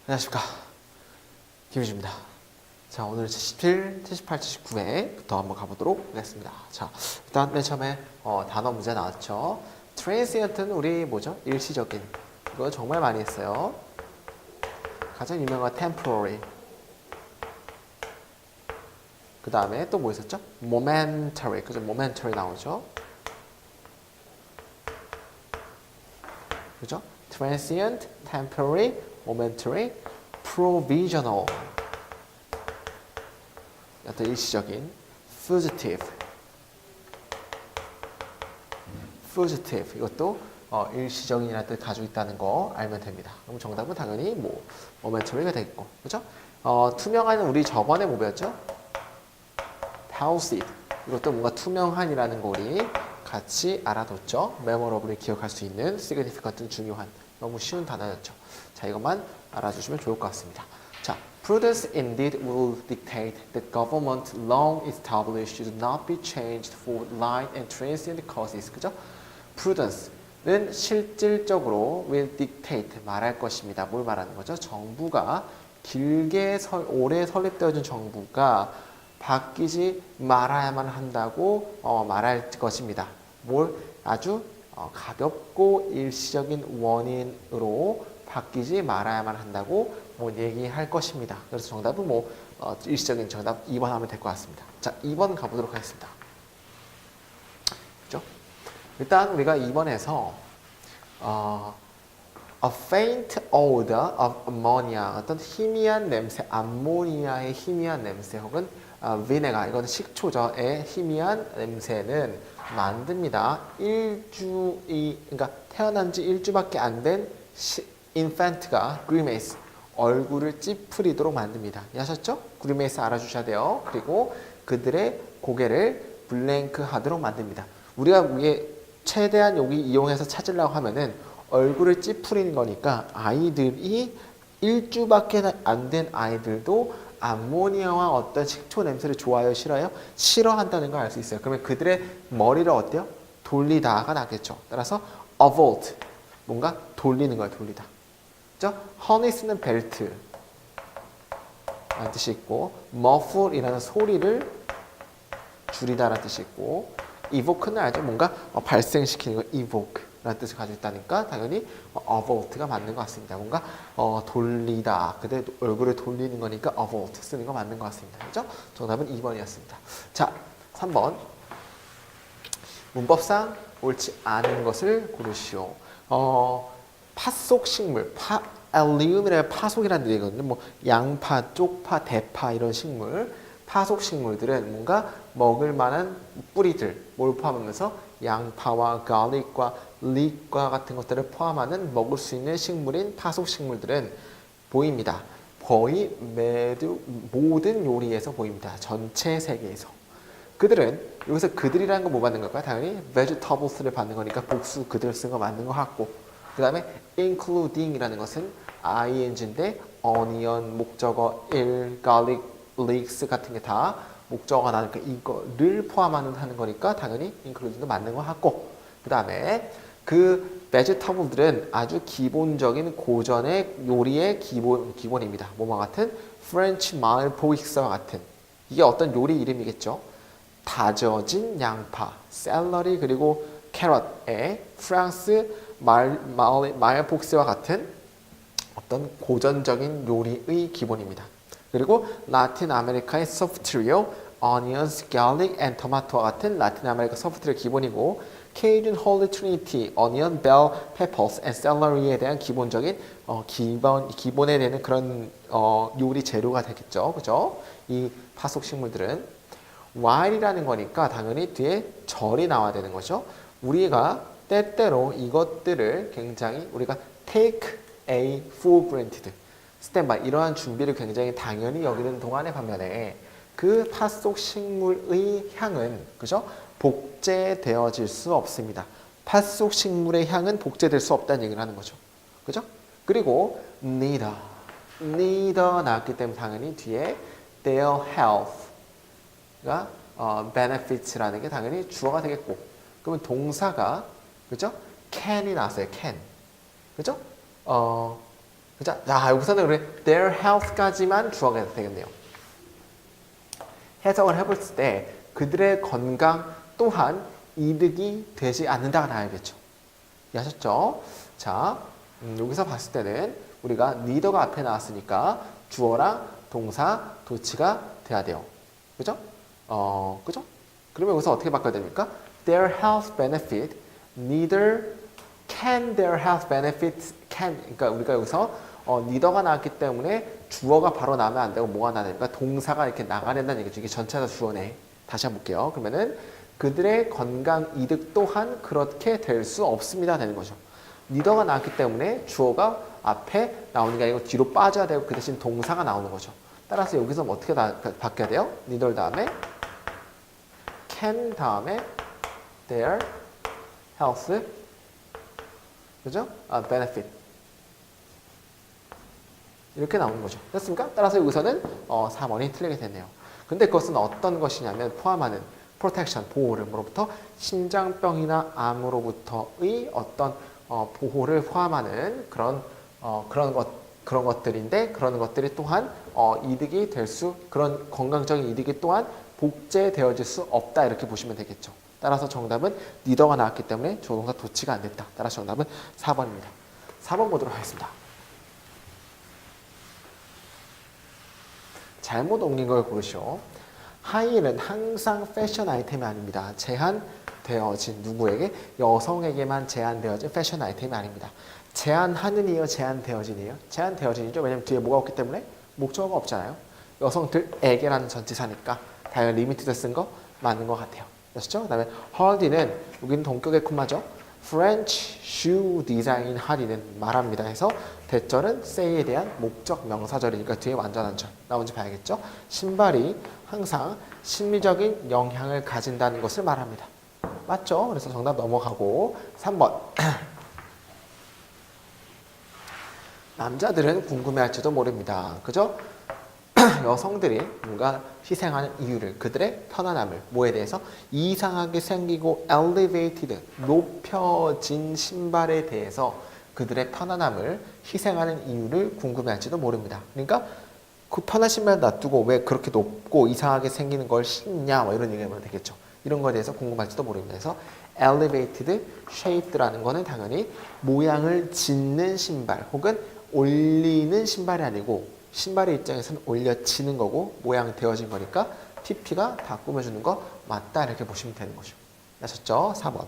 안녕하십니까, 김유주입니다. 자, 오늘 77, 78, 79회부터 한번 가보도록 하겠습니다. 자, 일단 맨 처음에 단어 문제 나왔죠. transient는 우리 뭐죠? 일시적인. 이거 정말 많이 했어요. 가장 유명한 temporary. 그 다음에 또 뭐 있었죠? momentary. 그죠? momentary 나오죠. 그죠? transient, temporary, momentary, provisional. 어떤 일시적인 fugitive. fugitive. 이것도 일시적인이라는 뜻 가지고 있다는 거 알면 됩니다. 그럼 정답은 당연히 뭐 momentary가 되겠고, 그죠? 투명한 우리 저번에 뭐 배웠죠? pellucid. 이것도 뭔가 투명한이라는 거 우리 같이 알아뒀죠. memorably 기억할 수 있는 significant은 중요한, 너무 쉬운 단어였죠. 자, 이것만 알아주시면 좋을 것 같습니다. 자, prudence indeed will dictate that government long established should not be changed for light and transient causes. 그죠? prudence는 실질적으로 will dictate 말할 것입니다. 뭘 말하는 거죠? 정부가 길게 오래 설립되어진 정부가 바뀌지 말아야만 한다고 말할 것입니다. 뭘 아주 가볍고 일시적인 원인으로 바뀌지 말아야만 한다고 얘기할 것입니다. 그래서 정답은 일시적인 정답 2번 하면 될 것 같습니다. 자, 2번 가보도록 하겠습니다. 그죠? 일단 우리가 2번에서 a faint odor of ammonia, 어떤 희미한 냄새, 암모니아의 희미한 냄새 혹은 vinegar, 이건 식초저의 희미한 냄새는 만듭니다. 그러니까 태어난 지 1주밖에 안 된 infant가 grimace, 얼굴을 찌푸리도록 만듭니다. 이해하셨죠? grimace 알아주셔야 돼요. 그리고 그들의 고개를 블랭크 하도록 만듭니다. 우리가 이게 최대한 여기 이용해서 찾으려고 하면은 얼굴을 찌푸리는 거니까 아이들이 1주밖에 안 된 아이들도 암모니아와 어떤 식초 냄새를 좋아해요? 싫어요? 싫어한다는 걸 알 수 있어요. 그러면 그들의 머리를 어때요? 돌리다가 나겠죠. 따라서 avert, 뭔가 돌리는 거예요. 돌리다. 그죠? harness는 벨트 라는 뜻이 있고, muffle이라는 소리를 줄이다라는 뜻이 있고, evoke는 알죠? 뭔가 발생시키는 거, evoke 라는 뜻을 가지고 있다니까 당연히 avert가 맞는 것 같습니다. 뭔가 돌리다, 그대 얼굴을 돌리는 거니까 avert 쓰는 거 맞는 것 같습니다. 그죠? 정답은 2번이었습니다. 자, 3번. 문법상 옳지 않은 것을 고르시오. 파속 식물, 알리움이라는 파속이라는 얘기거든요. 양파, 쪽파, 대파 이런 식물, 파속 식물들은 뭔가 먹을 만한 뿌리들, 뭘 포함하면서 양파와 garlic과 leek과 같은 것들을 포함하는 먹을 수 있는 식물인 파속 식물들은 보입니다. 거의 모든 요리에서 보입니다. 전체 세계에서. 그들은, 여기서 그들이라는 건 뭐 받는 걸까요? 당연히 vegetables를 받는 거니까 복수 그들 쓴 거 맞는 거 같고, 그 다음에 including이라는 것은 ing인데 onion, 목적어 1, garlic, leeks 같은 게 다 목적어가 나니까 이거를 포함하는 거니까 당연히 include도 맞는 거 같고, 그 다음에 그 vegetable들은 아주 기본적인 고전의 요리의 기본입니다. 뭐와 같은 프렌치 말포익스와 같은, 이게 어떤 요리 이름이겠죠. 다져진 양파, 샐러리, 그리고 캐럿의 프랑스 말포익스와 같은 어떤 고전적인 요리의 기본입니다. 그리고 라틴 아메리카의 소프트리오, onions, garlic, and tomato와 같은 라틴 아메리카 소프트리오 기본이고, Cajun Holy Trinity, onion, bell, peppers, and celery에 대한 기본적인 기본에 되는 그런 요리 재료가 되겠죠, 그죠? 이 파속 식물들은 while이라는 거니까 당연히 뒤에 절이 나와야 되는 거죠. 우리가 때때로 이것들을 굉장히 우리가 take a for granted, 스탠바이, 이러한 준비를 굉장히 당연히 여기는 동안의 반면에 그 파속 식물의 향은, 그죠? 복제되어질 수 없습니다. 파속 식물의 향은 복제될 수 없다는 얘기를 하는 거죠. 그죠? 그리고 neither 나왔기 때문에 당연히 뒤에 their health가 benefits라는 게 당연히 주어가 되겠고, 그러면 동사가, 그죠? can이 나왔어요. can. 그죠? 자, 여기서는 우리 their health까지만 주어가 되겠네요. 해석을 해볼 때 그들의 건강 또한 이득이 되지 않는다가 나와야겠죠. 이해하셨죠? 자, 여기서 봤을 때는 우리가 neither가 앞에 나왔으니까 주어랑 동사, 도치가 돼야 돼요. 그죠? 그죠? 그러면 여기서 어떻게 바꿔야 됩니까? Their health benefit, neither can their health benefits can. 그러니까 우리가 여기서 neither가 나왔기 때문에 주어가 바로 나오면 안 되고 뭐가 나야 됩니까? 동사가 이렇게 나가야 된다는 얘기죠. 이게 전체가 주어네. 다시 한번 볼게요. 그러면은 그들의 건강 이득 또한 그렇게 될 수 없습니다. 되는 거죠. neither가 나왔기 때문에 주어가 앞에 나오는 게 아니고 뒤로 빠져야 되고 그 대신 동사가 나오는 거죠. 따라서 여기서 어떻게 바뀌어야 돼요? neither 다음에 can 다음에 their health, 그죠? benefit 이렇게 나오는 거죠. 됐습니까? 따라서 여기서는 3번이 틀리게 됐네요. 근데 그것은 어떤 것이냐면 포함하는 protection, 보호를 뭐로부터 심장병이나 암으로부터의 어떤 보호를 포함하는 그런 것들인데 그런 것들이 또한 이득이 될 수 그런 건강적인 이득이 또한 복제되어질 수 없다 이렇게 보시면 되겠죠. 따라서 정답은 neither가 나왔기 때문에 조동사 도치가 안 됐다. 따라서 정답은 4번입니다. 4번 보도록 하겠습니다. 잘못 옮긴 걸 고르시오. 하이힐은 항상 패션 아이템이 아닙니다. 제한되어진 누구에게? 여성에게만 제한되어진 패션 아이템이 아닙니다. 제한하는이요? 제한되어진이에요? 제한되어진이죠. 왜냐면 뒤에 뭐가 없기 때문에 목적어가 없잖아요. 여성들에게라는 전치사니까 당연히 리미티드 쓴 거 맞는 것 같아요. 아시죠? 그 다음에 hardy는 여기는 동격의 콤마죠. French shoe design hardy는 말합니다 해서 대절은 say에 대한 목적 명사절이니까 뒤에 완전한 절 나온지 봐야겠죠. 신발이 항상 심리적인 영향을 가진다는 것을 말합니다. 맞죠? 그래서 정답 넘어가고 3번 남자들은 궁금해할지도 모릅니다. 그죠? 여성들이 뭔가 희생하는 이유를 그들의 편안함을 뭐에 대해서 이상하게 생기고 elevated 높여진 신발에 대해서 그들의 편안함을 희생하는 이유를 궁금해할지도 모릅니다. 그러니까 그 편한 신발 놔두고 왜 그렇게 높고 이상하게 생기는 걸 신냐 뭐 이런 얘기하면 되겠죠. 이런 거에 대해서 궁금할지도 모릅니다. 그래서 elevated shaped라는 거는 당연히 모양을 짓는 신발 혹은 올리는 신발이 아니고 신발의 입장에서는 올려지는 거고 모양 되어진 거니까 PP가 다 꾸며주는 거 맞다 이렇게 보시면 되는 거죠. 아셨죠? 4번.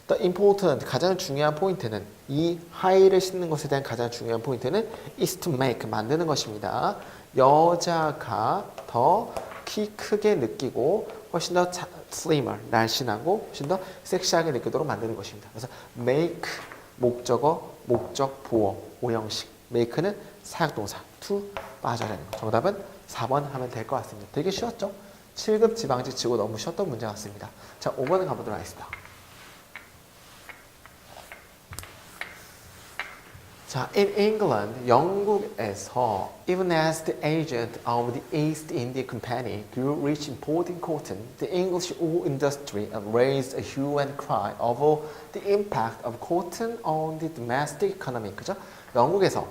The important, 가장 중요한 포인트는 이 하이를 신는 것에 대한 가장 중요한 포인트는 is to make, 만드는 것입니다. 여자가 더 키 크게 느끼고 훨씬 더 slimmer, 날씬하고 훨씬 더 섹시하게 느끼도록 만드는 것입니다. 그래서 make, 목적어, 목적, 보어, 오형식. make는 사역동사, to 빠져야 되는 거. 정답은 4번 하면 될 것 같습니다. 되게 쉬웠죠? 7급 지방지 치고 너무 쉬웠던 문제 같습니다. 자, 5번을 가보도록 하겠습니다. 자, in England, 영국에서 even as the agent of the East India Company grew rich importing cotton, the English wool industry raised a hue and cry over the impact of cotton on the domestic economy. 그죠? 영국에서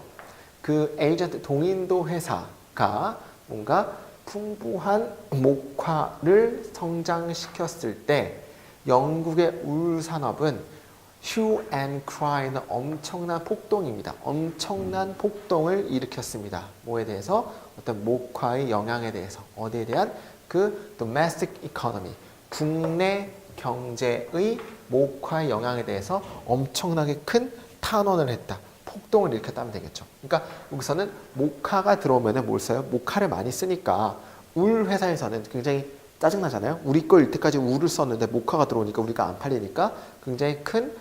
그 에이전트 동인도 회사가 뭔가 풍부한 목화를 성장시켰을 때 영국의 울 산업은 hue and cry는 엄청난 폭동입니다. 엄청난 폭동을 일으켰습니다. 뭐에 대해서? 어떤 목화의 영향에 대해서. 어디에 대한? 그 domestic economy, 국내 경제의 목화의 영향에 대해서 엄청나게 큰 탄원을 했다. 폭동을 일으켰다면 되겠죠. 그러니까 여기서는 목화가 들어오면 뭘 써요? 목화를 많이 쓰니까 울 회사에서는 굉장히 짜증나잖아요. 우리 거 이때까지 울을 썼는데 목화가 들어오니까 우리가 안 팔리니까 굉장히 큰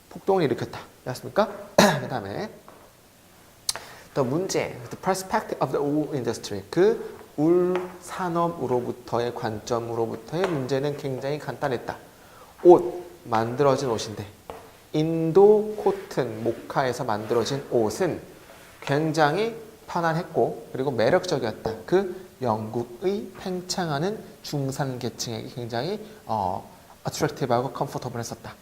폭동을 일으켰다. 맞습니까? 그 다음에 또 문제, the perspective of the wool industry, 그 울 산업으로부터의 관점으로부터의 문제는 굉장히 간단했다. 옷, 만들어진 옷인데 인도 코튼, 목화에서 만들어진 옷은 굉장히 편안했고 그리고 매력적이었다. 그 영국의 팽창하는 중산계층에게 굉장히 attractive하고 comfortable 했었다.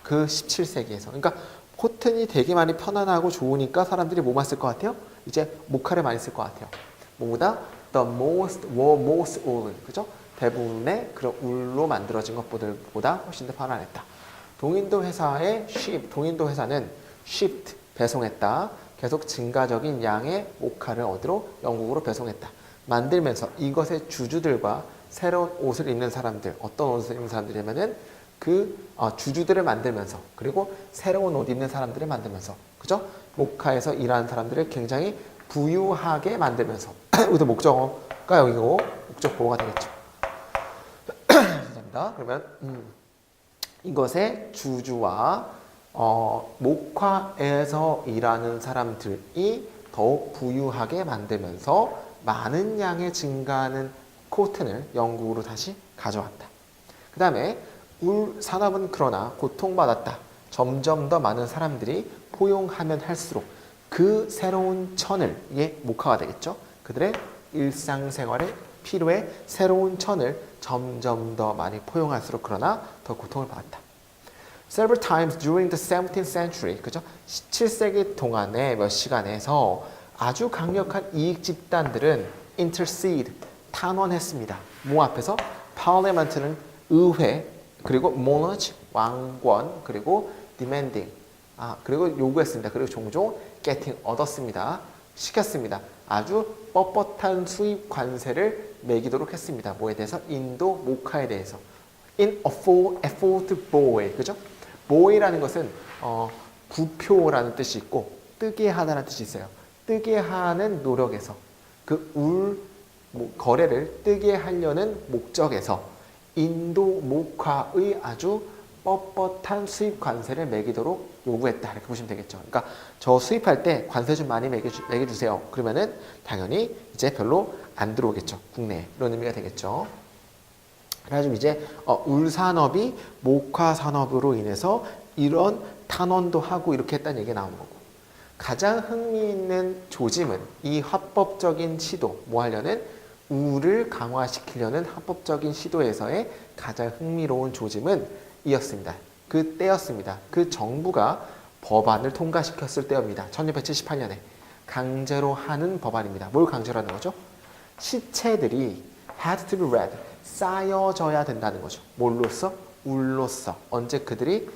그 17세기에서. 그러니까 코튼이 되게 많이 편안하고 좋으니까 사람들이 뭐만 쓸 것 같아요? 이제 모카를 많이 쓸 것 같아요. 뭐보다 the most wool, 그죠? 대부분의 그런 울로 만들어진 것보다 훨씬 더 편안했다. 동인도 회사의 동인도 회사는 shipped, 배송했다. 계속 증가적인 양의 모카를 어디로? 영국으로 배송했다. 만들면서 이것의 주주들과 새로운 옷을 입는 사람들, 어떤 옷을 입는 사람들이냐면은 주주들을 만들면서, 그리고 새로운 옷 입는 사람들을 만들면서, 그죠? 모카에서 일하는 사람들을 굉장히 부유하게 만들면서, 여기서 목적어가 여기고 목적 보호가 되겠죠. 감사합니다. 그러면 이것의 주주와 모카에서 일하는 사람들이 더욱 부유하게 만들면서 많은 양의 증가하는 코튼을 영국으로 다시 가져왔다. 그 다음에 울 산업은 그러나 고통받았다. 점점 더 많은 사람들이 포용하면 할수록 그 새로운 천을, 이게 모카가 되겠죠. 그들의 일상생활에 필요해 새로운 천을 점점 더 많이 포용할수록 그러나 더 고통을 받았다. Several times during the 17th century, 그죠? 17세기 동안의 몇 시간에서 아주 강력한 이익 집단들은 intercede, 탄원했습니다. 뭐 앞에서? parliament는 의회, 그리고 monarch, 왕권, 그리고 demanding, 그리고 요구했습니다. 그리고 종종 getting, 얻었습니다. 시켰습니다. 아주 뻣뻣한 수입 관세를 매기도록 했습니다. 뭐에 대해서? 인도 모카에 대해서. in a full effort boy, 그죠? boy라는 것은 부표라는 뜻이 있고 뜨게 하다라는 뜻이 있어요. 뜨게 하는 노력에서 그 거래를 뜨게 하려는 목적에서 인도 모카의 아주 뻣뻣한 수입 관세를 매기도록 요구했다. 이렇게 보시면 되겠죠. 그러니까 저 수입할 때 관세 좀 많이 매겨주세요. 그러면은 당연히 이제 별로 안 들어오겠죠. 국내에. 이런 의미가 되겠죠. 그래가지고 이제 울산업이 목화산업으로 인해서 이런 탄원도 하고 이렇게 했다는 얘기가 나오는 거고, 가장 흥미있는 조짐은 이 합법적인 시도, 뭐 하려는? 울을 강화시키려는 합법적인 시도에서의 가장 흥미로운 조짐은 이었습니다. 그때였습니다. 그 정부가 법안을 통과시켰을 때입니다. 1678년에 강제로 하는 법안입니다. 뭘 강제로 하는 거죠? 시체들이 had to be read, 쌓여져야 된다는 거죠. 뭘로써? 울로써. 언제 그들이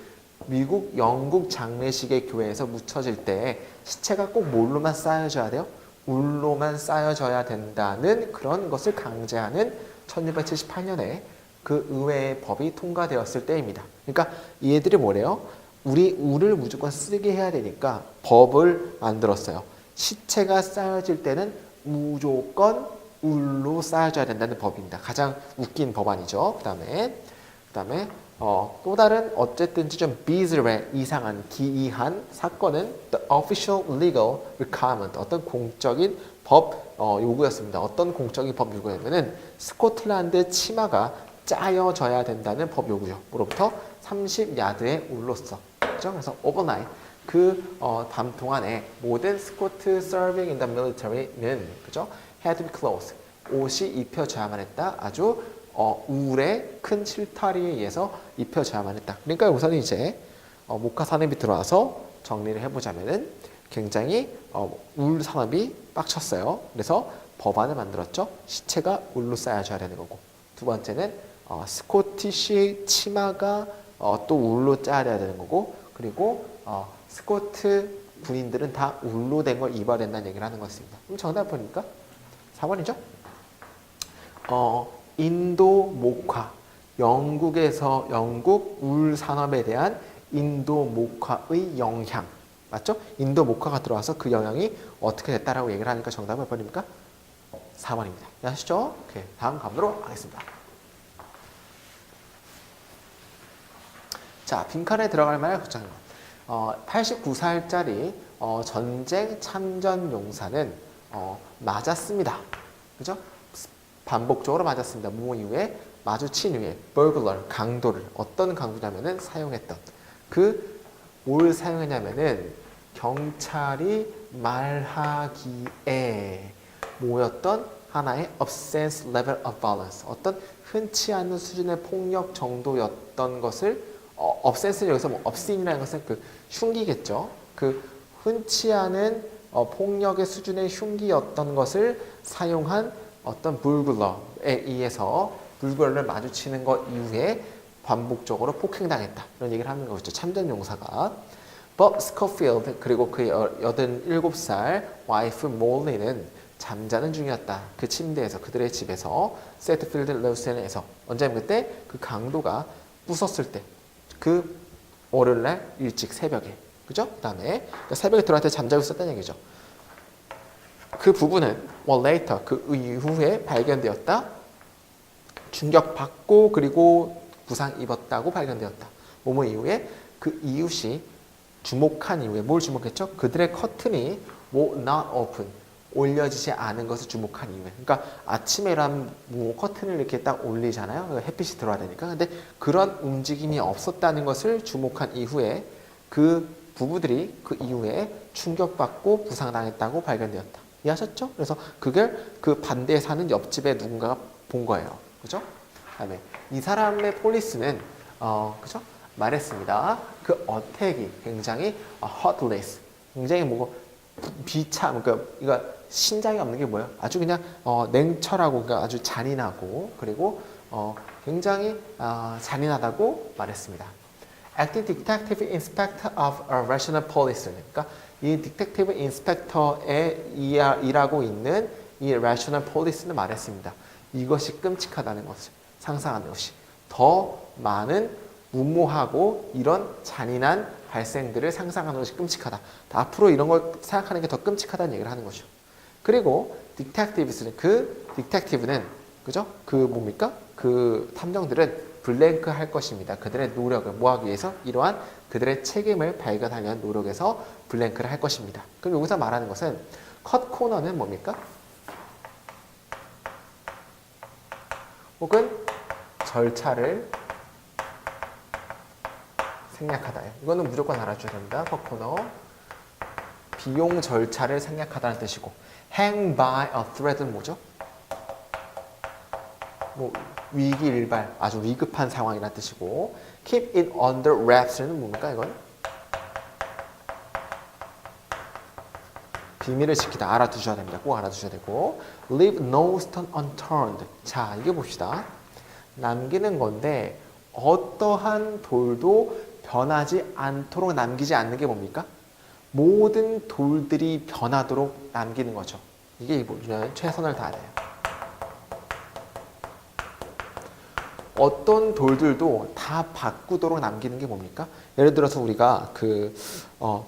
미국, 영국 장례식의 교회에서 묻혀질 때 시체가 꼭 뭘로만 쌓여져야 돼요? 울로만 쌓여져야 된다는 그런 것을 강제하는 1678년에 그 의회의 법이 통과되었을 때입니다. 그러니까 얘들이 뭐래요? 우리 울을 무조건 쓰게 해야 되니까 법을 만들었어요. 시체가 쌓여질 때는 무조건 울로 쌓여져야 된다는 법입니다. 가장 웃긴 법안이죠. 그 다음에 또 다른 어쨌든지 좀 bizarre, 이상한, 기이한 사건은 the official legal requirement, 어떤 공적인 법 요구였습니다. 어떤 공적인 법 요구냐면은 스코틀랜드 치마가 짜여져야 된다는 법 요구죠. 뭐로부터? 30야드의 울로써. 그죠? 그래서 overnight, 밤 동안에 모든 스코트 serving in the military는, 그죠? had to be clothed, 옷이 입혀져야만 했다. 아주 울의 큰 실타리에 의해서 입혀져야만 했다. 그러니까 우선 이제 모카 산업이 들어와서 정리를 해보자면은 굉장히 울 산업이 빡쳤어요. 그래서 법안을 만들었죠. 시체가 울로 쌓여져야 되는 거고, 두 번째는 스코티시 치마가 또 울로 짜야 되는 거고, 그리고 스코트 군인들은 다 울로 된 걸 입어야 된다는 얘기를 하는 것입니다. 그럼 정답 보니까 4번이죠? 인도 목화, 영국 울 산업에 대한 인도 목화의 영향, 맞죠? 인도 목화가 들어와서 그 영향이 어떻게 됐다라고 얘기를 하니까 정답은 몇 번입니까? 4번입니다. 아시죠? 오케이, 다음 가보도록 하겠습니다. 자, 빈칸에 들어갈 만한 걱정입니다. 89살짜리 전쟁 참전 용사는 맞았습니다. 그죠? 반복적으로 맞았습니다. 뭐 이후에? 마주친 후에 burglar, 강도를, 어떤 강도냐면은 사용했던, 뭘 사용했냐면은 경찰이 말하기에 뭐였던 하나의 offense level of violence, 어떤 흔치 않은 수준의 폭력 정도였던 것을 업센스는 여기서 뭐 obscene이라는 것은 그 흉기겠죠. 그 흔치 않은 폭력의 수준의 흉기였던 것을 사용한 어떤 불굴러에 의해서 불굴러를 마주치는 것 이후에 반복적으로 폭행당했다. 이런 얘기를 하는 거죠. 참전 용사가. But Scofield 그리고 그의 87살 와이프 몰리는 잠자는 중이었다. 그 침대에서 그들의 집에서 세트필드 레우센에서 언제면 그때 그 강도가 부쉈을 때 그 월요일날 일찍 새벽에 그죠? 그다음에 그러니까 새벽에 들어갈 때 잠자고 있었다는 얘기죠. 그 부분은 later 그 이후에 발견되었다. 충격받고 그리고 부상 입었다고 발견되었다. 모모 이후에 그 이웃이 주목한 이후에 뭘 주목했죠? 그들의 커튼이 not open 올려지지 않은 것을 주목한 이후에. 그러니까 아침에 일어나면 뭐 커튼을 이렇게 딱 올리잖아요. 햇빛이 들어와야 되니까. 근데 그런 움직임이 없었다는 것을 주목한 이후에 그 부부들이 그 이후에 충격받고 부상당했다고 발견되었다. 이해하셨죠? 그래서 그걸 그 반대에 사는 옆집에 누군가가 본 거예요. 그죠? 그다음에 이 사람의 폴리스는 그죠? 말했습니다. 그 어택이 굉장히 heartless, 굉장히 뭐 비참, 그러니까 이거 신장이 없는 게 뭐예요? 아주 그냥 냉철하고 그러니까 아주 잔인하고 그리고 굉장히 잔인하다고 말했습니다. Acting Detective Inspector of a Rational Police. 그러니까 이 Detective Inspector에 일하고 있는 이 Rational Police는 말했습니다. 이것이 끔찍하다는 것을 상상하는 것이 더 많은 무모하고 이런 잔인한 발생들을 상상하는 것이 끔찍하다. 앞으로 이런 걸 생각하는 게 더 끔찍하다는 얘기를 하는 거죠. 그리고 디텍티브는 그 디텍티브는 그죠? 그 뭡니까? 그 탐정들은 블랭크 할 것입니다. 그들의 노력을 뭐하기 위해서 이러한 그들의 책임을 발견하려는 노력에서 블랭크를 할 것입니다. 그럼 여기서 말하는 것은 컷 코너는 뭡니까? 혹은 절차를 생략하다. 이거는 무조건 알아줘야 됩니다. 컷 코너. 비용 절차를 생략하다는 뜻이고 hang by a thread은 뭐죠? 뭐 위기일발, 아주 위급한 상황이라는 뜻이고 keep it under wraps는 뭡니까 이건? 비밀을 지키다. 알아두셔야 됩니다. 꼭 알아두셔야 되고 leave no stone unturned. 자, 이게 봅시다. 남기는 건데 어떠한 돌도 변하지 않도록 남기지 않는 게 뭡니까? 모든 돌들이 변하도록 남기는 거죠. 이게 뭐냐면 최선을 다해요. 어떤 돌들도 다 바꾸도록 남기는 게 뭡니까? 예를 들어서 우리가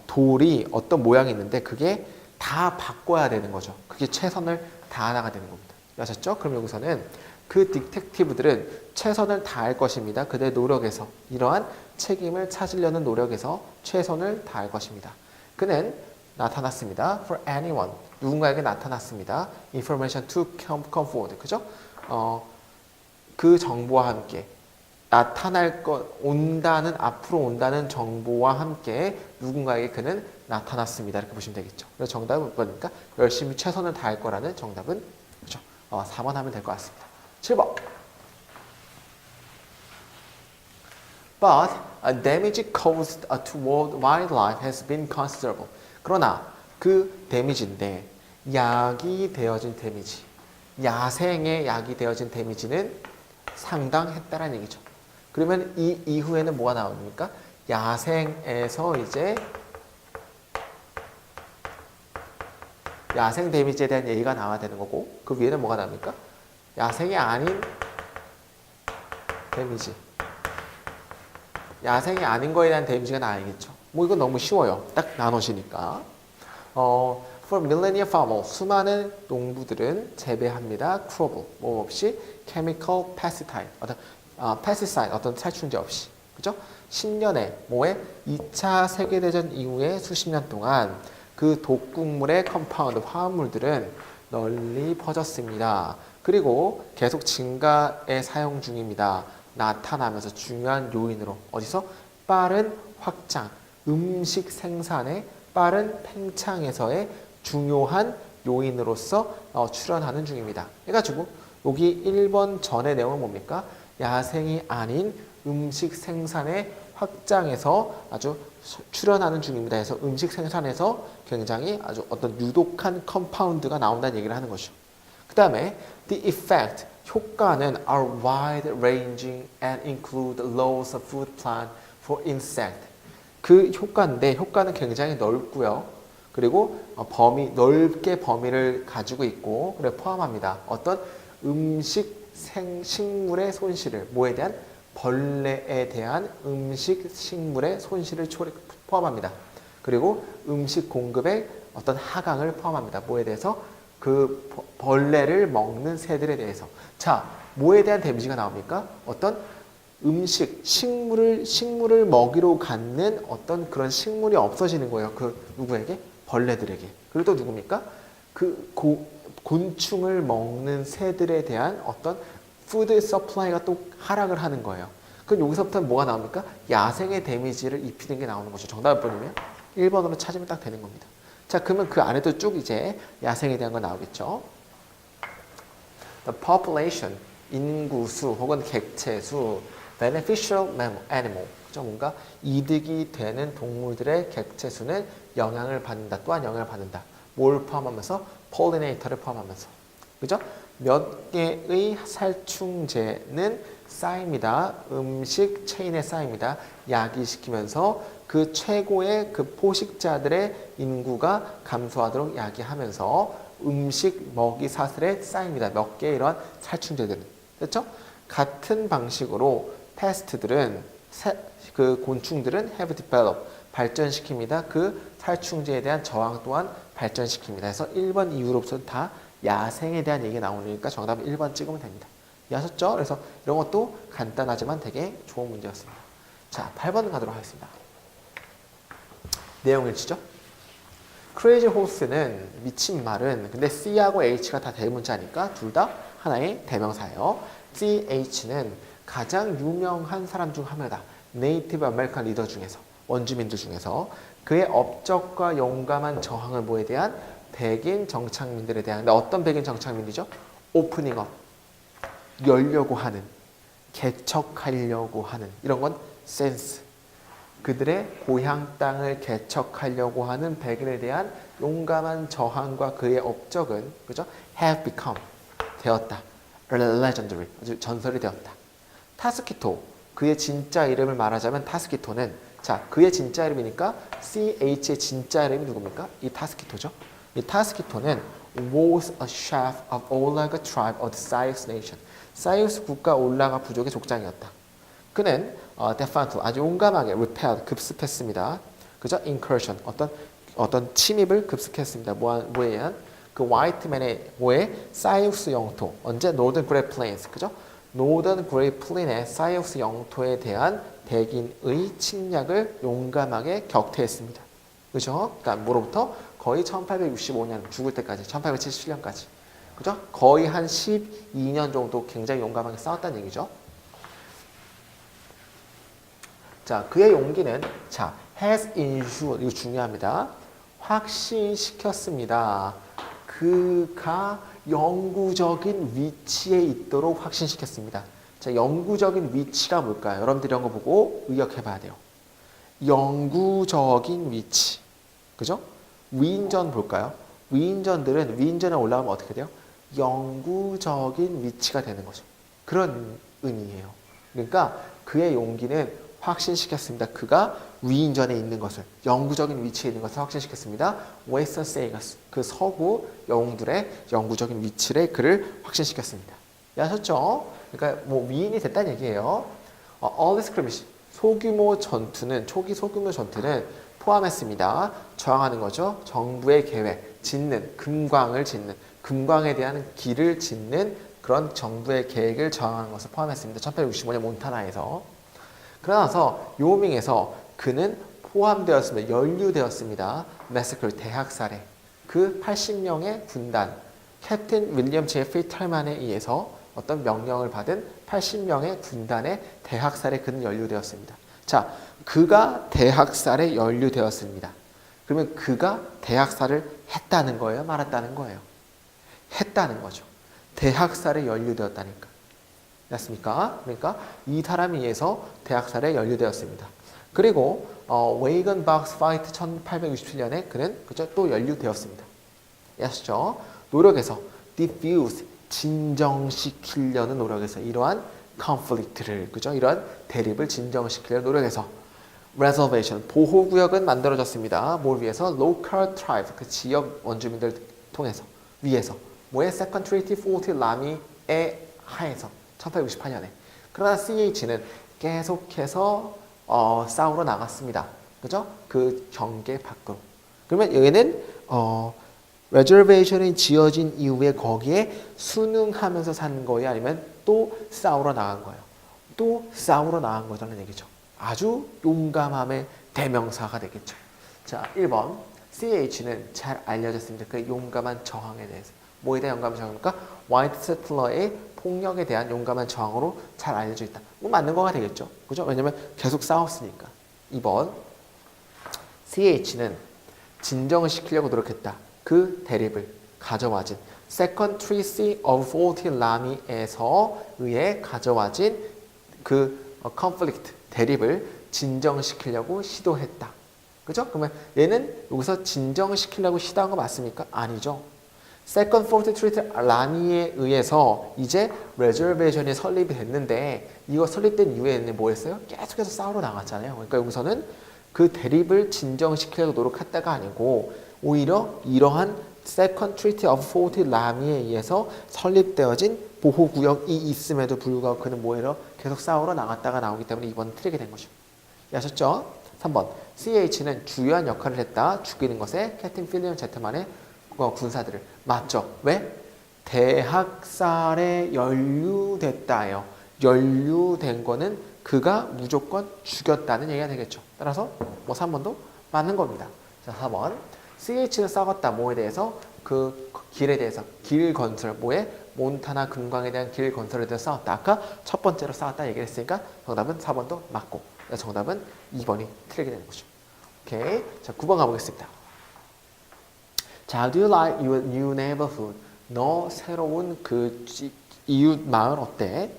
돌이 어떤 모양이 있는데 그게 다 바꿔야 되는 거죠. 그게 최선을 다하나가 되는 겁니다. 아셨죠? 그럼 여기서는 그 디텍티브들은 최선을 다할 것입니다. 그들의 노력에서 이러한 책임을 찾으려는 노력에서 최선을 다할 것입니다. 그는 나타났습니다. For anyone. 누군가에게 나타났습니다. Information to come forward. 그죠? 그 정보와 함께 앞으로 온다는 정보와 함께 누군가에게 그는 나타났습니다. 이렇게 보시면 되겠죠. 그래서 정답은 뭐니까 열심히 최선을 다할 거라는 정답은 그죠? 4번 하면 될 것 같습니다. 7번. But a damage caused to wildlife has been considerable. 그러나 그 데미지인데 약이 되어진 데미지, 야생에 약이 되어진 데미지는 상당했다라는 얘기죠. 그러면 이 이후에는 뭐가 나옵니까? 야생에서 이제 야생 데미지에 대한 얘기가 나와야 되는 거고 그 위에는 뭐가 나옵니까? 야생이 아닌 데미지. 야생이 아닌 거에 대한 데미지가 나와야겠죠. 뭐 이건 너무 쉬워요. 딱 나눠지니까. For millennia farmers, 수많은 농부들은 재배합니다. crop, 뭐 없이 chemical pesticide, pesticide, 어떤 살충제 없이. 그죠? 10년에, 뭐에? 2차 세계대전 이후에 수십 년 동안 그 독극물의 컴파운드, 화합물들은 널리 퍼졌습니다. 그리고 계속 증가에 사용 중입니다. 나타나면서 중요한 요인으로 어디서? 빠른 확장, 음식 생산의 빠른 팽창에서의 중요한 요인으로서 출현하는 중입니다. 해가지고 여기 1번 전의 내용은 뭡니까? 야생이 아닌 음식 생산의 확장해서 아주 출현하는 중입니다. 해서 음식 생산에서 굉장히 아주 어떤 유독한 컴파운드가 나온다는 얘기를 하는 것이죠. 그 다음에 the effect, 효과는 are wide-ranging and include loss of food plant for insect. 그 효과인데 효과는 굉장히 넓고요. 그리고 넓게 범위를 가지고 있고 그래 포함합니다. 어떤 식물의 손실을 뭐에 대한 벌레에 대한 식물의 손실을 포함합니다. 그리고 음식 공급의 어떤 하강을 포함합니다. 뭐에 대해서 그 벌레를 먹는 새들에 대해서. 자, 뭐에 대한 데미지가 나옵니까? 어떤 식물을 먹이로 갖는 어떤 그런 식물이 없어지는 거예요. 그 누구에게? 벌레들에게. 그리고 또 누굽니까? 곤충을 먹는 새들에 대한 어떤 푸드 서플라이가 또 하락을 하는 거예요. 그럼 여기서부터 뭐가 나옵니까? 야생의 데미지를 입히는 게 나오는 거죠. 정답을 보내면 1번으로 찾으면 딱 되는 겁니다. 자, 그러면 그 안에도 쭉 이제 야생에 대한 거 나오겠죠. The population, 인구수 혹은 객체수, beneficial animal, 그죠? 뭔가 이득이 되는 동물들의 객체수는 영향을 받는다. 또한 영향을 받는다. 뭘 포함하면서? pollinator를 포함하면서. 그죠? 몇 개의 살충제는 쌓입니다. 음식 체인에 쌓입니다. 야기시키면서 그 최고의 그 포식자들의 인구가 감소하도록 야기하면서 음식 먹이 사슬에 쌓입니다. 몇 개의 이러한 살충제들은. 그렇죠? 같은 방식으로 패스트들은 그 곤충들은 have developed, 발전시킵니다. 그 살충제에 대한 저항 또한 발전시킵니다. 그래서 1번 이후로부터는 다 야생에 대한 얘기가 나오니까 정답은 1번 찍으면 됩니다. 이해하셨죠? 그래서 이런 것도 간단하지만 되게 좋은 문제였습니다. 자, 8번 가도록 하겠습니다. 내용 일치죠? Crazy Horse는 미친 말은 근데 C하고 H가 다 대문자니까 둘 다 하나의 대명사예요. CH는 가장 유명한 사람 중 하나다. 네이티브 아메리칸 리더 중에서 원주민들 중에서 그의 업적과 용감한 저항을 뭐에 대한 백인 정착민들에 대한. 근데 어떤 백인 정착민이죠? 오프닝업, 열려고 하는, 개척하려고 하는 이런 건 센스. 그들의 고향 땅을 개척하려고 하는 백인에 대한 용감한 저항과 그의 업적은 그죠? have become, 되었다. legendary, 아주 전설이 되었다. 타스키토, 그의 진짜 이름을 말하자면 타스키토는 자, 그의 진짜 이름이니까 CH의 진짜 이름이 누굽니까? 이 타스키토죠. 이 타스키토는 was a chef of Olaga tribe of the Sioux nation. 사이우스 국가 올라가 부족의 족장이었다. 그는 defiantly, 아주 용감하게 repelled, 급습했습니다. 그죠? incursion, 어떤 침입을 급습했습니다. 뭐에 의한? 그 화이트맨의 사이우스 영토, 언제? Northern Great Plains, 그죠? Northern Great Plain의 사이우스 영토에 대한 백인의 침략을 용감하게 격퇴했습니다. 그죠? 그러니까 뭐로부터? 거의 1865년 죽을 때까지, 1877년까지. 그죠? 거의 한 12년 정도 굉장히 용감하게 싸웠다는 얘기죠. 자, 그의 용기는 자, has ensured, 이거 중요합니다. 확신시켰습니다. 그가 영구적인 위치에 있도록 확신시켰습니다. 자, 영구적인 위치가 뭘까요? 여러분들이 이런 거 보고 의역해 봐야 돼요. 영구적인 위치. 그죠? 위인전 볼까요? 위인전에 올라가면 어떻게 돼요? 영구적인 위치가 되는 거죠. 그런 의미예요. 그러니까 그의 용기는 확신시켰습니다. 그가 위인전에 있는 것을, 영구적인 위치에 있는 것을 확신시켰습니다. Western Sagas, 그 서구 영웅들의 영구적인 위치를 그를 확신시켰습니다. 아셨죠? 그러니까 뭐 위인이 됐다는 얘기예요. Early skirmish, 초기 소규모 전투는 포함했습니다. 저항하는 거죠. 정부의 계획, 금광에 대한 길을 짓는 그런 정부의 계획을 저항하는 것을 포함했습니다. 1865년 몬타나에서. 그러나서 요밍에서 그는 포함되었습니다. 연루되었습니다. 매서클, 대학살해. 그 80명의 군단, 캡틴 윌리엄 제프리 털만에 의해서 어떤 명령을 받은 80명의 군단의 대학살에 그는 연루되었습니다. 자, 그가 대학살에 연루되었습니다. 그러면 그가 대학살을 했다는 거예요? 말았다는 거예요? 했다는 거죠. 대학살에 연루되었다니까. 맞습니까? 그러니까 이 사람에 의해서 대학살에 연루되었습니다. 그리고 웨이건 박스 파이트 1867년에 그는 그죠? 또 연루되었습니다. 아시죠? 노력에서 diffuse 진정시키려는 노력에서 이러한 conflict를 그죠? 이러한 대립을 진정시키려는 노력에서 reservation 보호구역은 만들어졌습니다. 뭘 위해서? local tribe 그 지역 원주민들 통해서 위해서 뭐의 second treaty forty 라미에 하에서 1868년에 그러나 CH는 계속해서 싸우러 나갔습니다. 그죠? 그 경계 밖으로. 그러면 얘는 reservation이 지어진 이후에 거기에 순응하면서 사는 거예요? 아니면 또 싸우러 나간 거예요? 또 싸우러 나간 거라는 얘기죠. 아주 용감함의 대명사가 되겠죠. 자, 1번. CH는 잘 알려졌습니다. 그 용감한 저항에 대해서. 뭐에 대한 용감한 저항입니까? 화이트 세틀러의 폭력에 대한 용감한 저항으로 잘 알려져 있다. 뭐 맞는 거가 되겠죠. 그죠? 왜냐면 계속 싸웠으니까. 2번. CH는 진정을 시키려고 노력했다. 그 대립을 가져와진 Second Treaty of Forty Lami에서 의해 가져와진 그 conflict, 대립을 진정시키려고 시도했다. 그죠? 그러면 얘는 여기서 진정시키려고 시도한 거 맞습니까? 아니죠. Second Forty Treaty 라미에 의해서 이제 reservation이 설립이 됐는데 이거 설립된 이후에는 뭐 했어요? 계속해서 싸우러 나갔잖아요. 그러니까 여기서는 그 대립을 진정시키려고 노력했다가 아니고 오히려 이러한 Second Treaty of Forty 라미에 의해서 설립되어진 보호구역이 있음에도 불구하고 그는 뭐예요? 계속 싸우러 나갔다가 나오기 때문에 이번은 틀리게 된 거죠. 아셨죠? 3번. CH는 주요한 역할을 했다. 죽이는 것에 캡틴 필리엄 제트만의 군사들을. 맞죠? 왜? 대학살에 연루됐다예요. 연루된 거는 그가 무조건 죽였다는 얘기가 되겠죠. 따라서 뭐 3번도 맞는 겁니다. 자, 4번. CH는 싸웠다. 뭐에 대해서? 그 길에 대해서. 길 건설. 뭐에? 몬타나 금광에 대한 길 건설에 대해서 싸웠다. 아까 첫 번째로 싸웠다 얘기를 했으니까 정답은 4번도 맞고 정답은 2번이 틀리게 되는 거죠. 오케이. 자, 9번 가보겠습니다. 자, how do you like your new neighborhood? 너 새로운 그 이웃 마을 어때?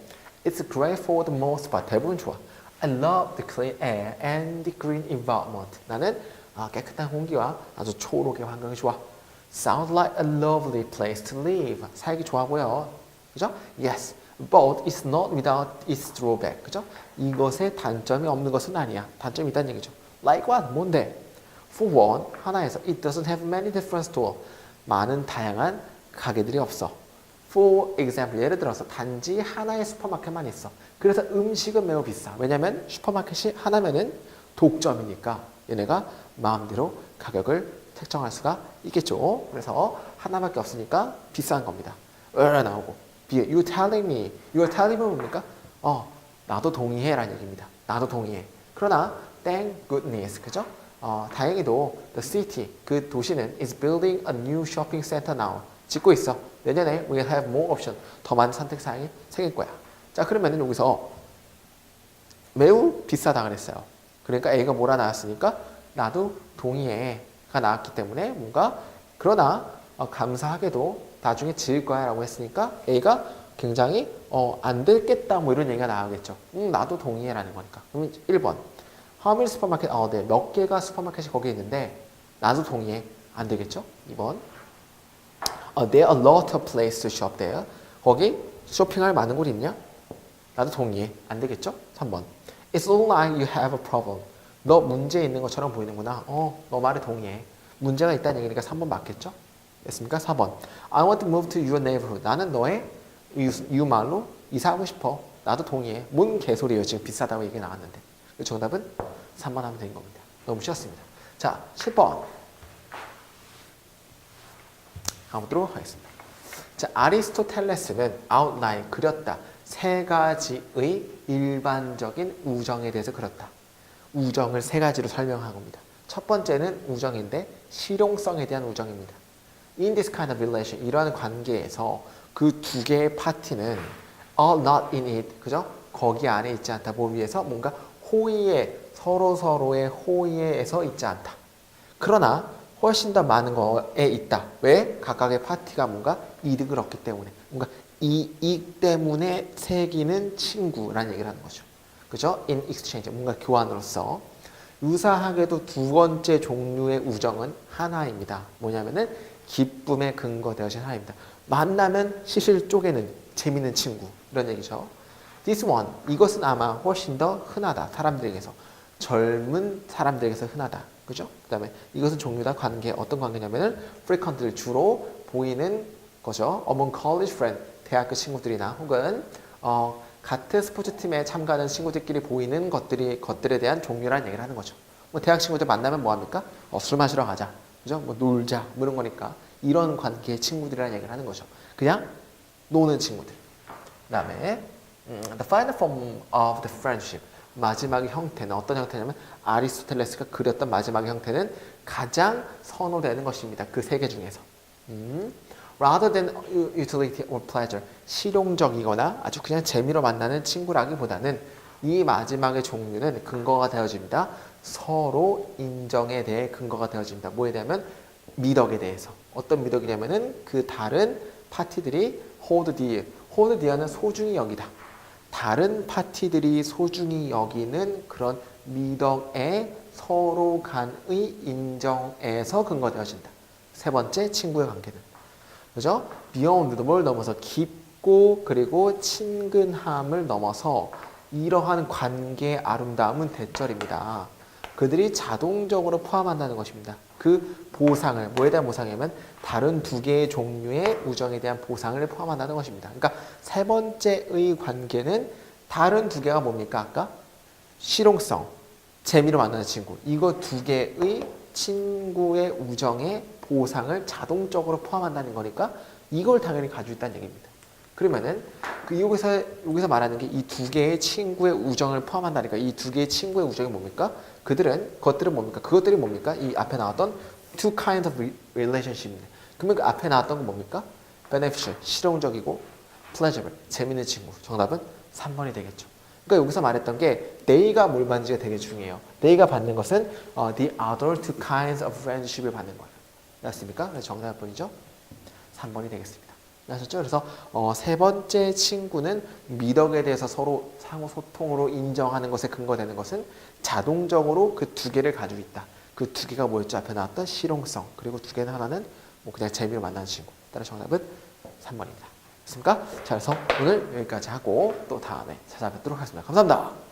It's great for the most part. 대부분 좋아. I love the clean air and the green environment. 나는 깨끗한 공기와 아주 초록의 환경이 좋아. Sounds like a lovely place to live. 살기 좋아 보여. 그죠? Yes, but it's not without its drawback. 그죠? 이것에 단점이 없는 것은 아니야. 단점이 있다는 얘기죠. Like what? 뭔데? For one, 하나에서 it doesn't have many different stores. 많은 다양한 가게들이 없어. For example, 예를 들어서 단지 하나의 슈퍼마켓만 있어. 그래서 음식은 매우 비싸. 왜냐면 슈퍼마켓이 하나면은 독점이니까 얘네가 마음대로 가격을 책정할 수가 있겠죠. 그래서 하나밖에 없으니까 비싼 겁니다. 나오고 You telling me. You are telling me 뭡니까? 나도 동의해 라는 얘기입니다. 나도 동의해. 그러나 thank goodness. 그죠? 다행히도 the city, 그 도시는 is building a new shopping center now. 짓고 있어. 내년에 we'll have more option. 더 많은 선택 사항이 생길 거야. 자, 그러면은 여기서 매우 비싸다 그랬어요. 그러니까 A가 뭐라 나왔으니까 나도 동의해가 나왔기 때문에 뭔가 그러나 감사하게도 나중에 지을 거야 라고 했으니까 A가 굉장히 안 됐겠다 뭐 이런 얘기가 나오겠죠. 나도 동의해 라는 거니까. 그러면 1번 How many supermarket? 네. 몇 개가 슈퍼마켓이 거기 있는데 나도 동의해. 안 되겠죠? 2번 There are a lot of places to shop there. 거기 쇼핑할 많은 곳이 있냐? 나도 동의해. 안 되겠죠? 3번 It's all like you have a problem. 너 문제 있는 것처럼 보이는구나. 너 말에 동의해. 문제가 있다는 얘기니까 3번 맞겠죠? 됐습니까? 4번 I want to move to your neighborhood. 나는 너의 이웃마을로 이사하고 싶어. 나도 동의해. 뭔 개소리예요. 지금 비싸다고 얘기 나왔는데. 정답은 3번 하면 되는 겁니다. 너무 쉬웠습니다. 자, 10번 가보도록 하겠습니다. 자, 아리스토텔레스는 outline, 그렸다. 세 가지의 일반적인 우정에 대해서 그렸다. 우정을 세 가지로 설명한 겁니다. 첫 번째는 우정인데 실용성에 대한 우정입니다. In this kind of relation, 이러한 관계에서 그 두 개의 파티는 are not in it, 그죠? 거기 안에 있지 않다. 뭘 위해서? 뭔가 호의에, 서로서로의 호의에서 있지 않다. 그러나 훨씬 더 많은 거에 있다. 왜? 각각의 파티가 뭔가 이득을 얻기 때문에. 뭔가 이익 때문에 새기는 친구라는 얘기를 하는 거죠. 그죠? In exchange, 뭔가 교환으로서. 유사하게도 두 번째 종류의 우정은 하나입니다. 뭐냐면은 기쁨에 근거되어진 하나입니다. 만나면 시실 쪼개는 재밌는 친구 이런 얘기죠. This one 이것은 아마 훨씬 더 흔하다. 사람들에게서 젊은 사람들에게서 흔하다. 그죠? 그다음에 이것은 종류다 관계 어떤 관계냐면은 frequently 주로 보이는 거죠. among college friends 대학교 친구들이나 혹은 같은 스포츠 팀에 참가하는 친구들끼리 보이는 것들에 대한 종류라는 얘기를 하는 거죠. 뭐 대학 친구들 만나면 뭐 합니까? 술 마시러 가자. 그죠? 뭐 놀자. 뭐 이런 거니까 이런 관계의 친구들이라는 얘기를 하는 거죠. 그냥 노는 친구들. 그다음에 the final form of the friendship. 마지막의 형태는 어떤 형태냐면 아리스토텔레스가 그렸던 마지막의 형태는 가장 선호되는 것입니다. 그 세 개 중에서. Rather than utility or pleasure. 실용적이거나 아주 그냥 재미로 만나는 친구라기보다는 이 마지막의 종류는 근거가 되어집니다. 서로 인정에 대해 근거가 되어집니다. 뭐에 대하면 미덕에 대해서. 어떤 미덕이냐면은 그 다른 파티들이 hold dear. hold dear는 소중히 여기다. 다른 파티들이 소중히 여기는 그런 미덕에 서로 간의 인정에서 근거되어진다. 세 번째 친구의 관계는. 그죠? beyond 뭘 넘어서 깊고 그리고 친근함을 넘어서 이러한 관계의 아름다움은 대절입니다. 그들이 자동적으로 포함한다는 것입니다. 그 보상을 뭐에 대한 보상이냐면 다른 두 개의 종류의 우정에 대한 보상을 포함한다는 것입니다. 그러니까 세 번째의 관계는 다른 두 개가 뭡니까? 아까 실용성, 재미로 만나는 친구. 이거 두 개의 친구의 우정의 보상을 자동적으로 포함한다는 거니까 이걸 당연히 가지고 있다는 얘기입니다. 그러면은 여기서 말하는 게 이 두 개의 친구의 우정을 포함한다니까 이 두 개의 친구의 우정이 뭡니까? 그것들은 뭡니까? 그것들이 뭡니까? 이 앞에 나왔던 two kinds of relationship입니다. 그러면 그 앞에 나왔던 건 뭡니까? beneficial, 실용적이고 pleasurable, 재밌는 친구. 정답은 3번이 되겠죠. 그러니까 여기서 말했던 게 they가 뭘 받는지가 되게 중요해요. they가 받는 것은 the other two kinds of friendship을 받는 거예요. 맞습니까? 그래서 정답 몇 번이죠? 3번이 되겠습니다. 아셨죠? 그래서 세 번째 친구는 미덕에 대해서 서로 상호 소통으로 인정하는 것에 근거되는 것은 자동적으로 그 두 개를 가지고 있다. 그 두 개가 뭐였죠? 앞에 나왔던 실용성. 그리고 두 개는 하나는 뭐 그냥 재미로 만나는 친구. 따라서 정답은 3번입니다. 됐습니까? 자, 그래서 오늘 여기까지 하고 또 다음에 찾아뵙도록 하겠습니다. 감사합니다.